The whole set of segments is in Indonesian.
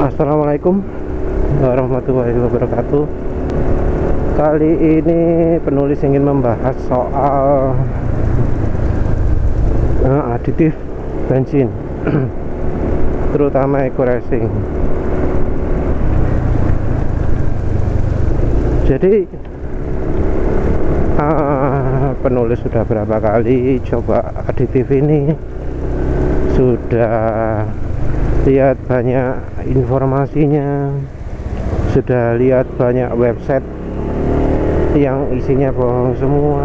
Assalamualaikum warahmatullahi wabarakatuh. Kali ini penulis ingin membahas soal aditif bensin terutama eco racing. Jadi penulis sudah berapa kali coba aditif ini, sudah lihat banyak informasinya, sudah lihat banyak website yang isinya bohong semua.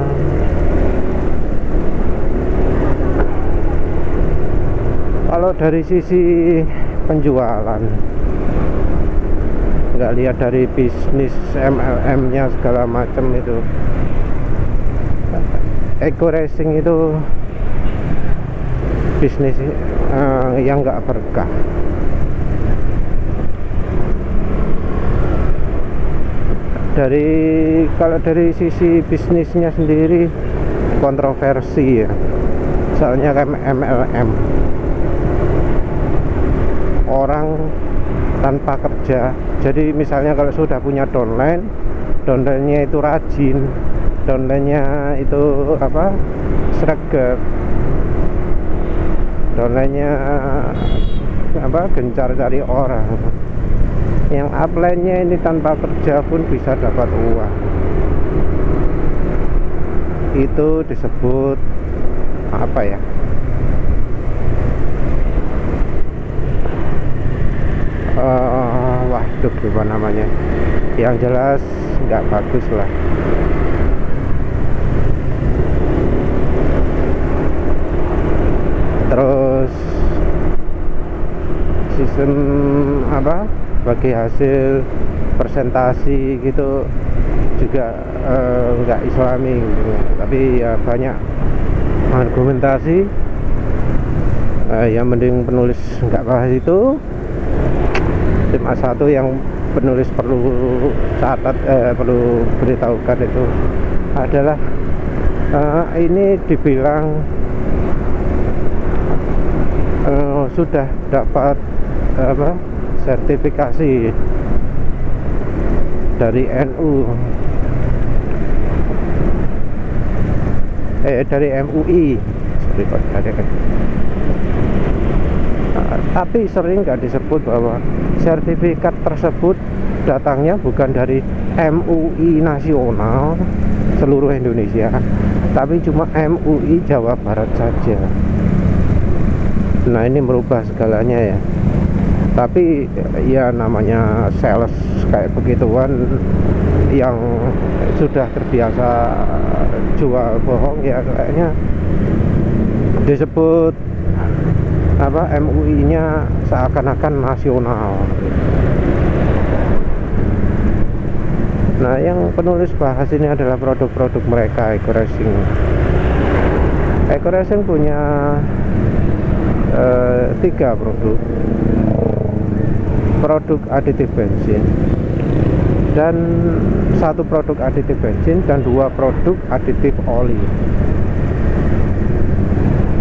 Kalau dari sisi penjualan, nggak lihat dari bisnis MLM nya segala macam, itu eco racing itu bisnis yang nggak berkah. Kalau dari sisi bisnisnya sendiri kontroversi ya, soalnya kan MLM, orang tanpa kerja. Jadi misalnya kalau sudah punya downline-nya itu rajin, downline-nya itu sregep, downline-nya gencar cari orang. Yang upline-nya ini tanpa kerja pun bisa dapat uang. Itu disebut apa ya? Waduh, gimana namanya? Yang jelas nggak bagus lah. Terus sistem bagi hasil presentasi gitu juga nggak islami gitu. Tapi ya banyak argumentasi, yang mending penulis nggak bahas itu. Tim A1 yang penulis perlu catat, perlu beritahukan itu adalah ini dibilang sudah dapat sertifikasi dari NU, dari MUI, tapi sering nggak disebut bahwa sertifikat tersebut datangnya bukan dari MUI nasional seluruh Indonesia, tapi cuma MUI Jawa Barat saja. Nah, ini merubah segalanya ya. Tapi ya namanya sales kayak begituan, yang sudah terbiasa jual bohong ya, kayaknya disebut MUI nya seakan-akan nasional. Nah, yang penulis bahas ini adalah produk-produk mereka, eco racing. Eco racing punya 3 produk aditif bensin, dan 1 produk aditif bensin, dan 2 produk aditif oli.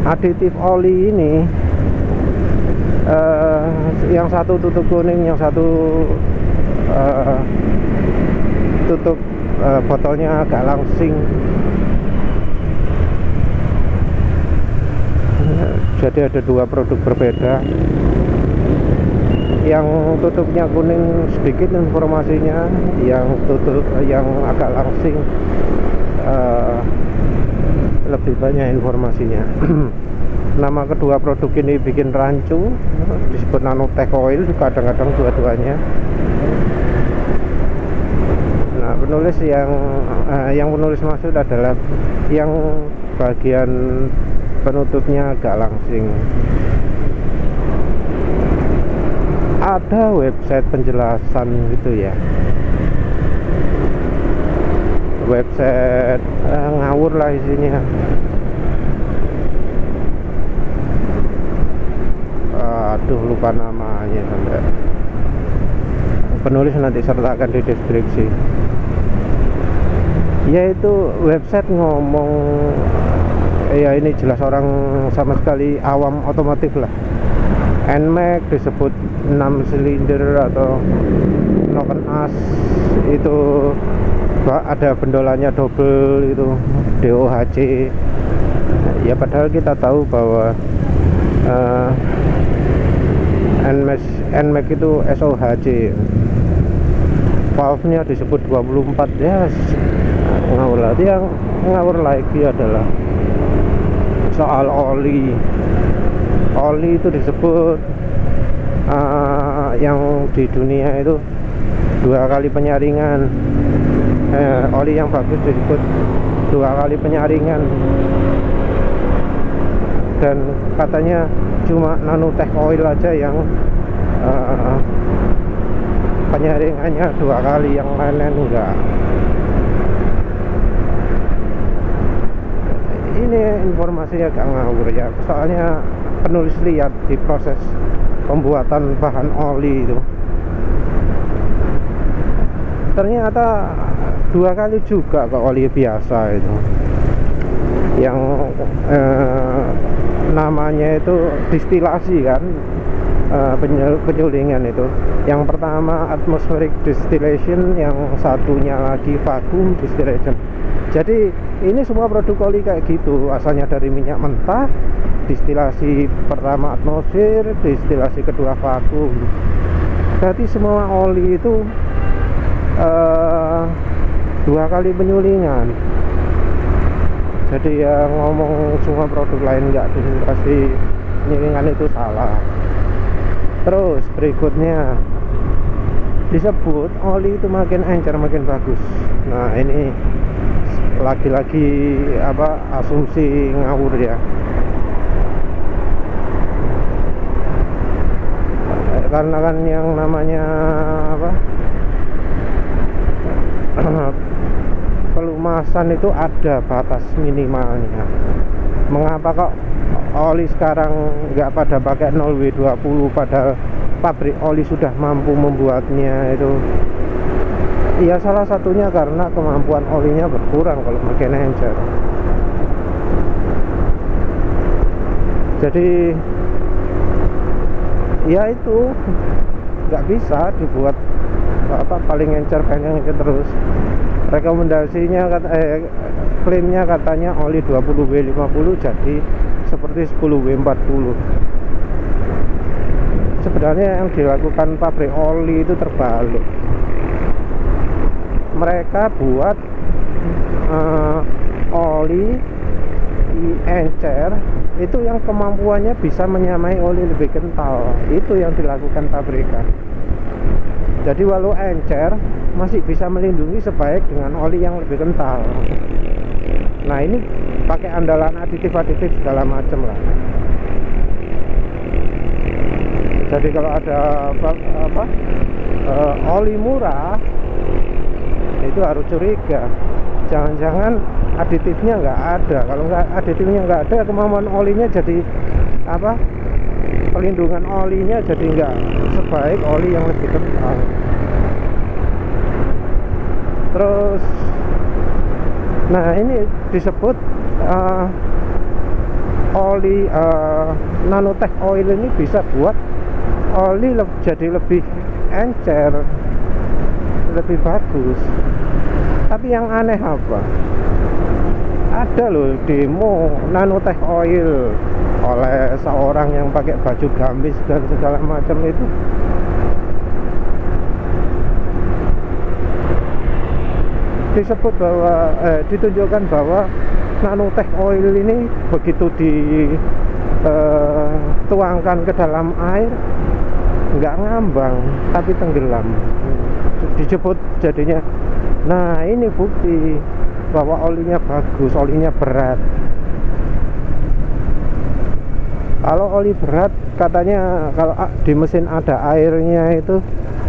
Aditif oli ini yang satu tutup kuning, yang satu tutup botolnya agak langsing. Jadi ada 2 produk berbeda. Yang tutupnya kuning sedikit informasinya, yang agak langsing lebih banyak informasinya. Nama kedua produk ini bikin rancu, disebut nanotech oil kadang-kadang dua-duanya. Nah, penulis yang penulis maksud adalah yang bagian penutupnya agak langsing. Ada website penjelasan gitu ya, website ngawur lah isinya. Aduh, lupa namanya sampai. Penulis nanti sertakan di deskripsi. Yaitu website ngomong, ya ini jelas orang sama sekali awam otomotif lah. NMAX disebut 6 silinder atau noken as, itu ada bendolannya double, itu DOHC. Ya padahal kita tahu bahwa NMAX itu SOHC, valve-nya disebut 24. Ya ngawur lagi. Yang ngawur lagi adalah soal oli itu disebut yang di dunia itu 2 kali penyaringan. Oli yang bagus disebut 2 kali penyaringan, dan katanya cuma nanotech oil aja yang penyaringannya 2 kali, yang lain-lain enggak. Ini informasinya agak ngawur ya, soalnya penulis lihat di proses pembuatan bahan oli itu ternyata 2 kali juga ke oli biasa itu, yang namanya itu distilasi kan, penyulingan itu. Yang pertama atmospheric distillation, yang satunya lagi vacuum distillation. Jadi ini semua produk oli kayak gitu, asalnya dari minyak mentah, distilasi pertama atmosfer, distilasi kedua vakum. Berarti semua oli itu 2 kali penyulingan. Jadi ya ngomong semua produk lain nggak distilasi penyulingan itu salah. Terus berikutnya disebut oli itu makin encer makin bagus. Nah ini lagi-lagi asumsi ngawur ya. Karena kan yang namanya pelumasan itu ada batas minimalnya. Mengapa kok oli sekarang nggak pada pakai 0W20, padahal pabrik oli sudah mampu membuatnya itu? Ya salah satunya karena kemampuan olinya berkurang kalau pakai encer. Jadi ya itu nggak bisa dibuat paling encer terus. Rekomendasinya klaimnya katanya oli 20W50 jadi seperti 10W40. Sebenarnya yang dilakukan pabrik oli itu terbalik. Mereka buat oli encer itu yang kemampuannya bisa menyamai oli lebih kental. Itu yang dilakukan pabrikan. Jadi walau encer masih bisa melindungi sebaik dengan oli yang lebih kental. Nah ini pakai andalan aditif segala macam lah. Jadi kalau ada oli murah itu harus curiga, jangan-jangan aditifnya nggak ada. Kalau nggak aditifnya nggak ada, kemampuan olinya jadi pelindungan olinya jadi nggak sebaik oli yang lebih kental. Terus nah ini disebut oli nanotech oil ini bisa buat oli jadi lebih encer, lebih bagus. Tapi yang aneh apa? Ada loh demo nanotech oil oleh seorang yang pakai baju gamis dan segala macam itu. Disebut bahwa ditunjukkan bahwa nanotech oil ini begitu dituangkan ke dalam air nggak ngambang tapi tenggelam, disebut jadinya. Nah ini bukti bahwa olinya bagus, olinya berat. Kalau oli berat katanya kalau di mesin ada airnya itu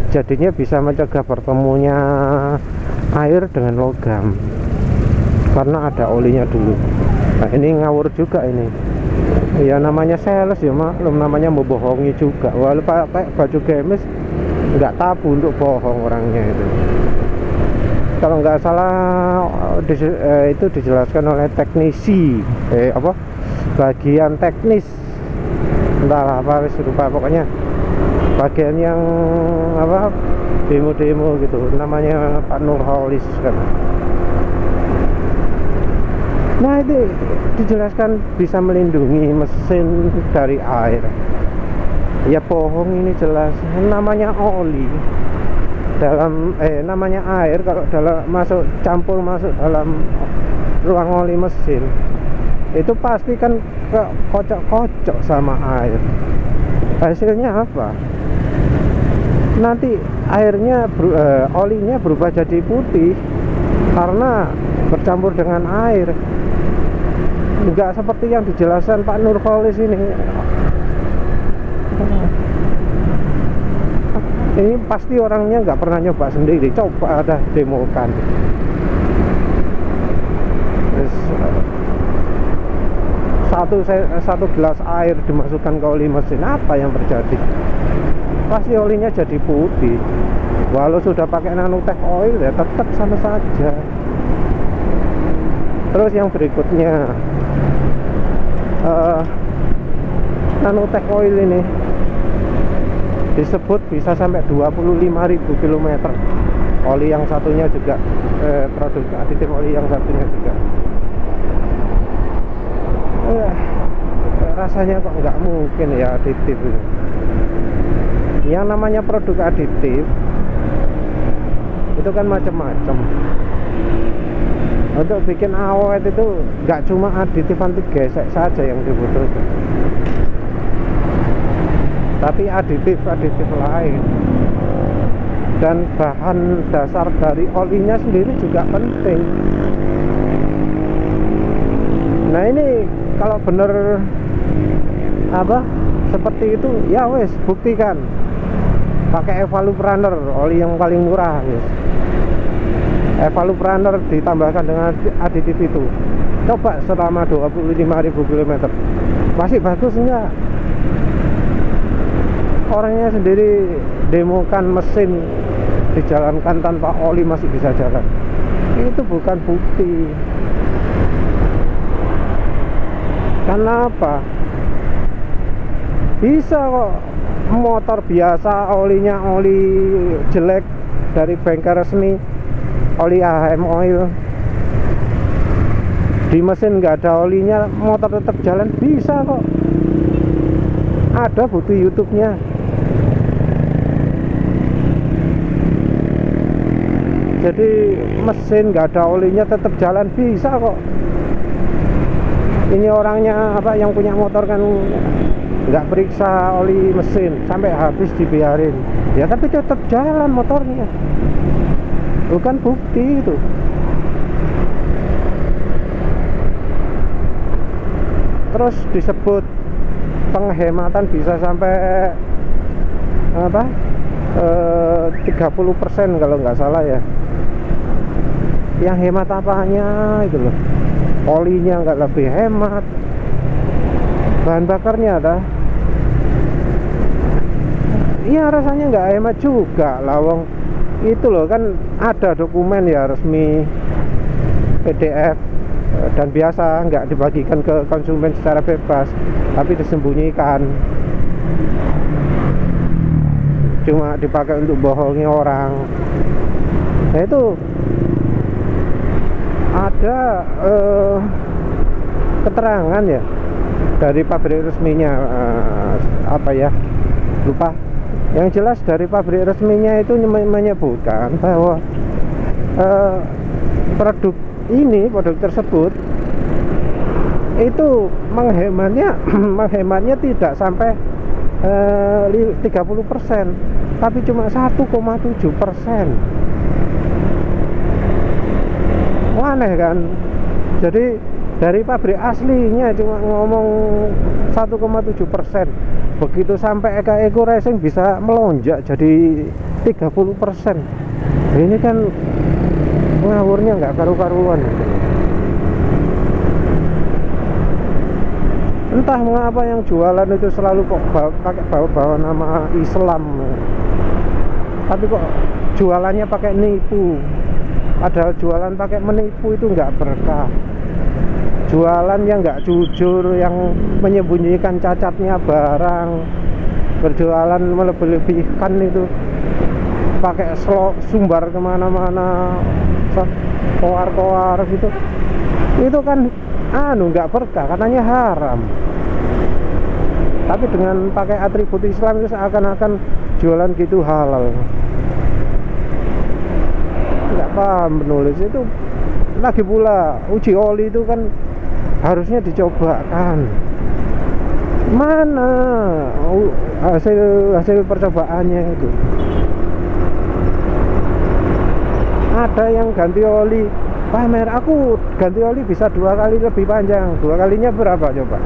jadinya bisa mencegah bertemunya air dengan logam karena ada olinya dulu. Nah ini ngawur juga ini. Ya namanya sales ya maklum, namanya membohongi juga. Walau pakai baju gamis nggak tabu untuk bohong orangnya itu. Kalau nggak salah itu dijelaskan oleh teknisi bagian teknis entahlah apa wis lupa, pokoknya bagian yang apa demo-demo gitu, namanya Pak Nurholis kan. Nah itu dijelaskan bisa melindungi mesin dari air. Ya bohong, ini jelas namanya oli dalam namanya air kalau dalam campur masuk dalam ruang oli mesin itu pasti kan kocok-kocok sama air. Hasilnya apa? Nanti airnya olinya berubah jadi putih karena bercampur dengan air. Enggak seperti yang dijelaskan Pak Nurholis ini. Ini pasti orangnya nggak pernah nyoba sendiri, coba ada demokan. Satu gelas air dimasukkan ke oli mesin, apa yang terjadi? Pasti olinya jadi putih. Walau sudah pakai nanotech oil ya tetap sama saja. Terus yang berikutnya, nanotech oil ini disebut bisa sampai 25.000 km. Oli yang satunya juga produk aditif oli yang satunya juga. Rasanya kok nggak mungkin ya aditif ini. Yang namanya produk aditif itu kan macam-macam. Untuk bikin awet itu nggak cuma aditif anti gesek saja yang dibutuhkan, tapi aditif lain. Dan bahan dasar dari olinya sendiri juga penting. Nah ini kalau bener apa seperti itu ya wes buktikan pakai Evalupraner, oli yang paling murah wes. Evalupraner ditambahkan dengan aditif itu, coba selama 25.000 km masih bagus enggak? Orangnya sendiri demokan mesin dijalankan tanpa oli masih bisa jalan. Itu bukan bukti. Karena apa? Bisa kok motor biasa olinya oli jelek dari bengkel resmi, oli AHM oil, di mesin nggak ada olinya motor tetap jalan, bisa kok. Ada bukti YouTube-nya. Jadi mesin nggak ada olinya tetap jalan, bisa kok. Ini orangnya apa yang punya motor kan nggak periksa oli mesin sampai habis dibiarin ya, tapi tetap jalan motornya. Bukan bukti itu. Terus disebut penghematan bisa sampai apa 30% kalau nggak salah ya. Yang hemat apanya itu loh, olinya nggak lebih hemat, bahan bakarnya ada. Iya rasanya nggak hemat juga, lawang itu loh kan ada dokumen ya resmi PDF, dan biasa nggak dibagikan ke konsumen secara bebas, tapi disembunyikan, cuma dipakai untuk bohongi orang. Nah itu ada keterangan ya dari pabrik resminya, apa ya lupa. Yang jelas dari pabrik resminya itu menyebutkan bahwa produk tersebut itu menghematnya tidak sampai 30%, tapi cuma 1,7%. Aneh kan? Jadi dari pabrik aslinya cuma ngomong 1,7%, begitu sampai Eco Racing bisa melonjak jadi 30%. Ini kan ngawurnya nggak karu-karuan. Entah mengapa yang jualan itu selalu kok pakai bawa nama Islam, tapi kok jualannya pakai nipu. Padahal jualan pakai menipu itu nggak berkah. jualan yang nggak jujur, yang menyembunyikan cacatnya barang, berjualan melebih-lebihkan itu, pakai sumbar kemana-mana, koar-koar gitu, itu kan nggak berkah, katanya haram. Tapi dengan pakai atribut Islam itu seakan-akan jualan gitu halal. Nggak paham penulis itu. Lagi pula uji oli itu kan harusnya dicobakan. Mana hasil percobaannya itu? Ada yang ganti oli pamer, aku ganti oli bisa 2 kali lebih panjang. 2 kalinya berapa coba?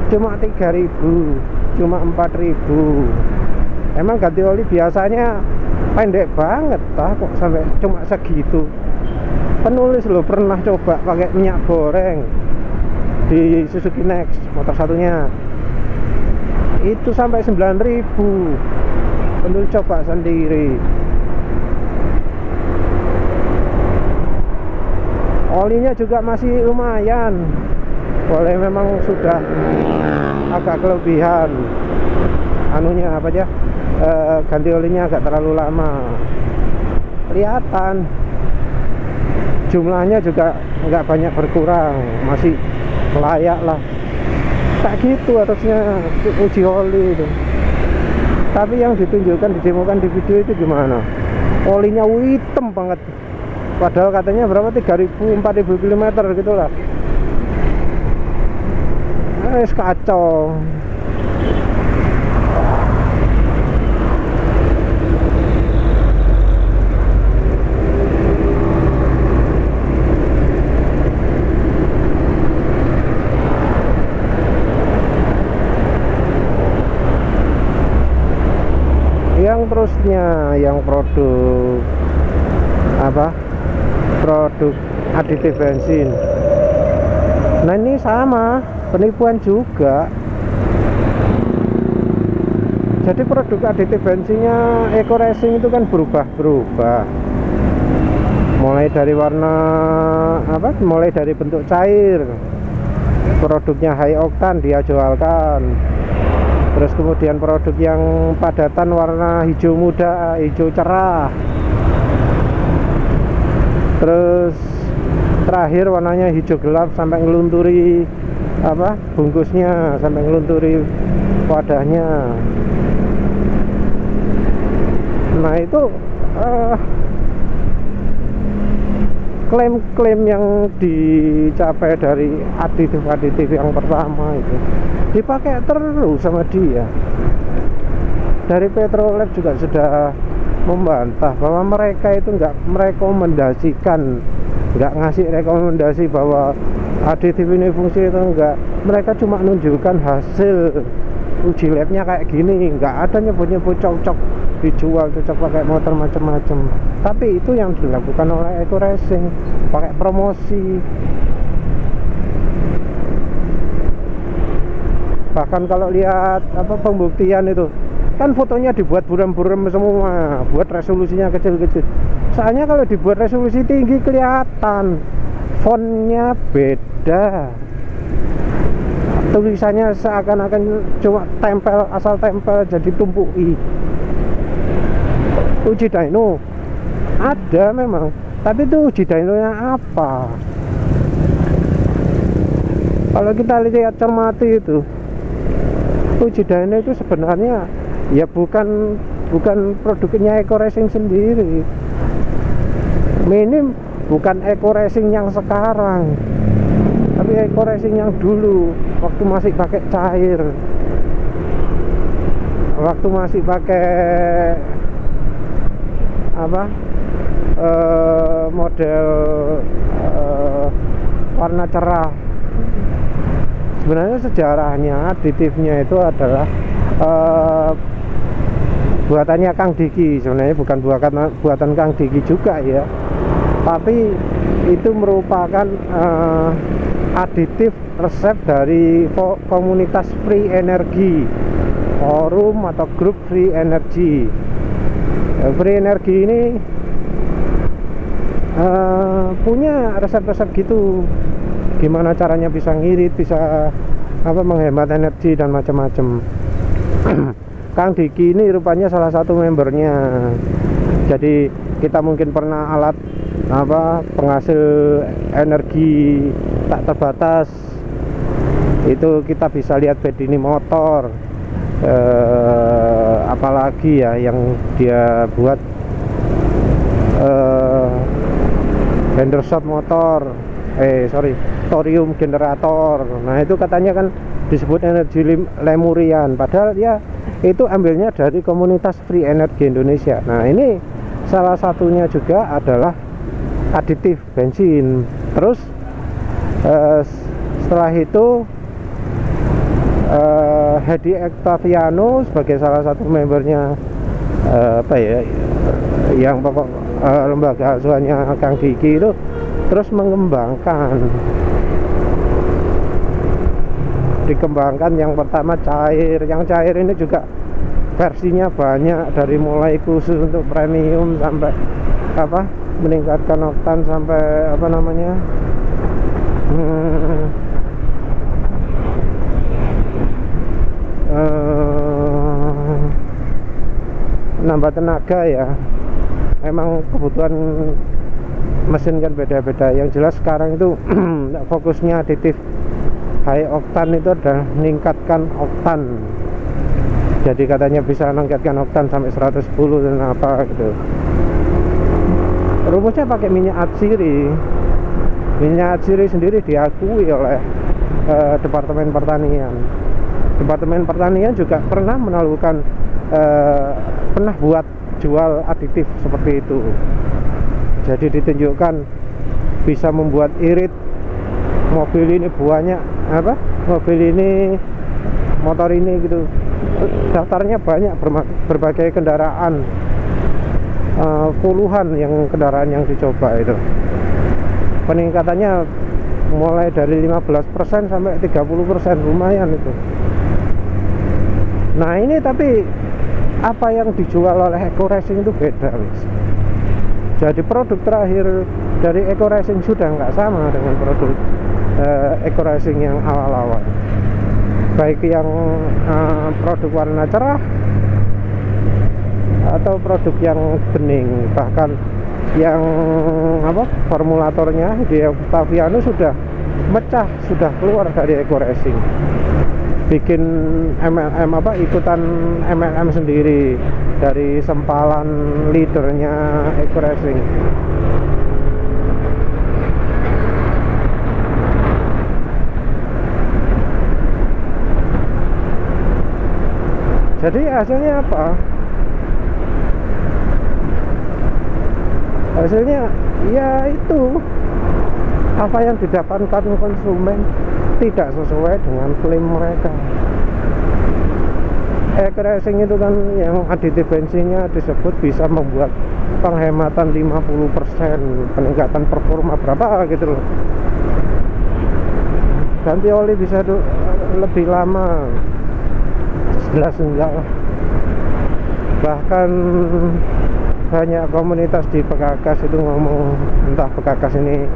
Cuma 3.000, cuma 4.000. Emang ganti oli biasanya pendek banget kok sampai cuma segitu. Penulis lo pernah coba pakai minyak goreng di Suzuki Next motor satunya, itu sampai 9.000. Penulis coba sendiri. Olinya juga masih lumayan, boleh, memang sudah agak kelebihan anunya apa aja, ganti olinya agak terlalu lama. Kelihatan jumlahnya juga nggak banyak berkurang, masih layak lah. Tak gitu harusnya uji oli itu. Tapi yang ditunjukkan, didemokan di video itu gimana? Olinya hitam banget, padahal katanya berapa, 3.000 4.000 km gitulah. Kacau. Yang terusnya, yang produk apa, produk aditif bensin. Nah ini sama, penipuan juga. Jadi produk aditif bensinnya Eco Racing itu kan berubah-berubah, mulai dari warna apa, mulai dari bentuk cair. Produknya high octane dia jualkan, terus kemudian produk yang padatan warna hijau muda, hijau cerah, terus terakhir warnanya hijau gelap sampai ngelunturi apa, bungkusnya, sampai ngelunturi wadahnya. Nah itu klaim-klaim yang dicapai dari aditif-aditif yang pertama itu dipakai terus sama dia. Dari Petrolhead juga sudah membantah bahwa mereka itu nggak merekomendasikan, nggak ngasih rekomendasi bahwa aditif ini fungsi itu, enggak. Mereka cuma menunjukkan hasil uji labnya kayak gini, nggak ada nyebut-nyebut cocok dijual, cocok pakai motor macam-macam. Tapi itu yang dilakukan oleh Eco Racing, pakai promosi. Bahkan kalau lihat apa pembuktian itu kan fotonya dibuat buram-buram semua, buat resolusinya kecil-kecil. Soalnya kalau dibuat resolusi tinggi kelihatan fontnya beda, tulisannya seakan-akan cuma tempel, asal tempel jadi tumpuk i. Uji dyno ada memang, tapi itu uji dynonya apa? Kalau kita lihat cermati itu, uji dyno itu sebenarnya ya bukan produknya Eco Racing sendiri. Minim bukan Eco Racing yang sekarang, tapi Eco Racing yang dulu, waktu masih pakai cair, waktu masih pakai apa, model warna cerah. Sebenarnya sejarahnya aditifnya itu adalah buatannya Kang Diki. Sebenarnya bukan buatan Kang Diki juga ya, tapi itu merupakan aditif resep dari komunitas Free Energy, forum atau grup Free Energy. Free Energy ini punya resep-resep gitu. gimana caranya bisa ngirit, bisa apa menghemat energi dan macam-macam. Kang Diki ini rupanya salah satu membernya. Jadi kita mungkin pernah alat apa penghasil energi tak terbatas, itu kita bisa lihat bed ini motor. Apalagi ya yang dia buat Hendershot motor, thorium generator. Nah itu katanya kan disebut energi Lemurian, padahal ya itu ambilnya dari komunitas Free Energy Indonesia. Nah ini salah satunya juga adalah aditif bensin. Terus setelah itu Hedi Octaviano sebagai salah satu membernya apa ya yang pokok lembaga asuhannya Kang Diki itu terus dikembangkan yang pertama cair. Yang cair ini juga versinya banyak, dari mulai khusus untuk premium sampai apa meningkatkan oktan sampai apa namanya nambah tenaga ya. Emang kebutuhan mesin kan beda-beda. Yang jelas sekarang itu fokusnya aditif high oktan itu adalah meningkatkan oktan. Jadi katanya bisa meningkatkan oktan sampai 110 dan apa gitu. Rumusnya pakai minyak atsiri. Minyak atsiri sendiri diakui oleh Departemen Pertanian. Departemen Pertanian juga pernah melakukan pernah buat jual aditif seperti itu. Jadi ditunjukkan bisa membuat irit mobil ini buahnya apa? Mobil ini, motor ini gitu. Daftarnya banyak, berbagai kendaraan, puluhan yang kendaraan yang dicoba itu. Peningkatannya mulai dari 15% sampai 30%, lumayan itu. Nah ini tapi apa yang dijual oleh Eco Racing itu beda, guys. Jadi produk terakhir dari Eco Racing sudah nggak sama dengan produk Eco Racing yang awal-awal. Baik yang produk warna cerah atau produk yang bening, bahkan yang apa formulatornya di Octaviano sudah mecah, sudah keluar dari Eco Racing, bikin MLM apa ikutan MLM sendiri dari sempalan leadernya Eco Racing. Jadi hasilnya apa? Hasilnya ya itu apa yang didapatkan konsumen tidak sesuai dengan klaim mereka. Eco Racing itu kan yang aditif bensinnya disebut bisa membuat penghematan 50%, peningkatan performa berapa gitu loh. Ganti oli bisa lebih lama. Jelas enggak lah. Bahkan banyak komunitas di Pekakas itu ngomong, entah Pekakas ini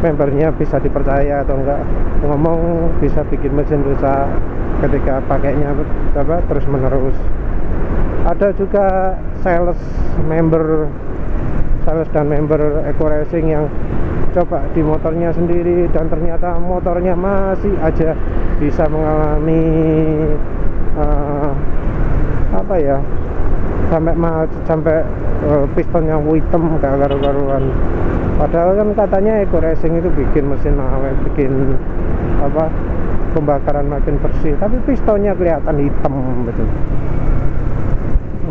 membernya bisa dipercaya atau enggak, ngomong bisa bikin mesin rusak ketika pakainya apa terus menerus. Ada juga sales dan member Eco Racing yang coba di motornya sendiri dan ternyata motornya masih aja bisa mengalami apa ya sampai pistonnya hitam gak karu-karuan. Padahal kan katanya Eco Racing itu bikin mesin awet, bikin apa pembakaran makin bersih, tapi pistonnya kelihatan hitam betul.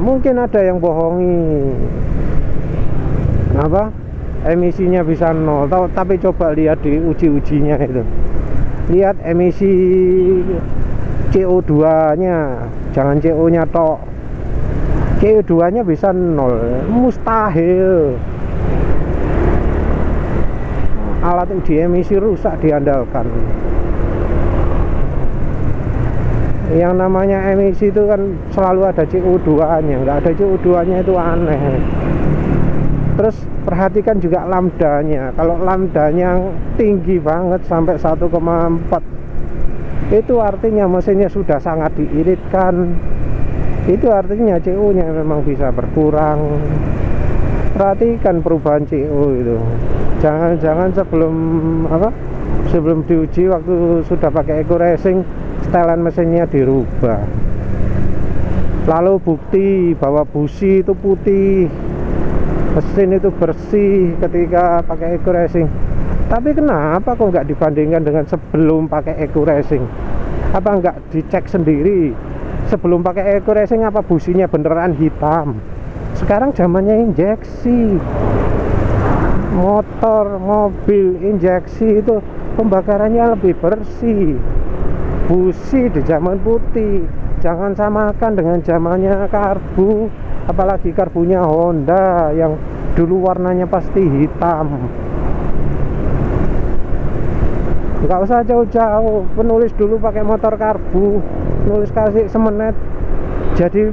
Mungkin ada yang bohongi apa emisinya bisa 0, tapi coba lihat di uji-ujinya itu, lihat emisi CO2 nya, jangan CO nya tok. CO2 nya bisa 0, mustahil. Alat uji emisi rusak diandalkan. Yang namanya emisi itu kan selalu ada CO2 nya, nggak ada CO2 nya itu aneh. Terus perhatikan juga lambdanya. Kalau lambdanya tinggi banget sampai 1,4, itu artinya mesinnya sudah sangat diiritkan. Itu artinya CO nya memang bisa berkurang. Perhatikan perubahan CO itu. Jangan sebelum diuji waktu sudah pakai Eco Racing, setelan mesinnya dirubah. Lalu bukti bahwa busi itu putih, mesin itu bersih ketika pakai Eco Racing. Tapi kenapa kok nggak dibandingkan dengan sebelum pakai Eco Racing? Apa nggak dicek sendiri sebelum pakai Eco Racing apa businya beneran hitam? Sekarang zamannya injeksi. Motor, mobil injeksi itu pembakarannya lebih bersih. Busi di zaman putih. Jangan samakan dengan zamannya karbu, apalagi karbunya Honda yang dulu warnanya pasti hitam. Nggak usah jauh-jauh, penulis dulu pakai motor karbu, nulis kasih semenet, jadi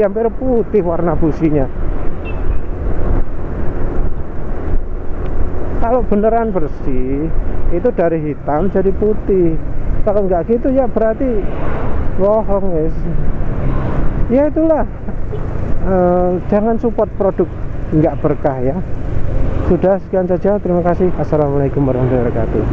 hampir putih warna businya. Kalau beneran bersih itu dari hitam jadi putih. Kalau nggak gitu ya berarti bohong, guys. Ya itulah, jangan support produk nggak berkah ya. Sudah, sekian saja, terima kasih. Assalamualaikum warahmatullahi wabarakatuh.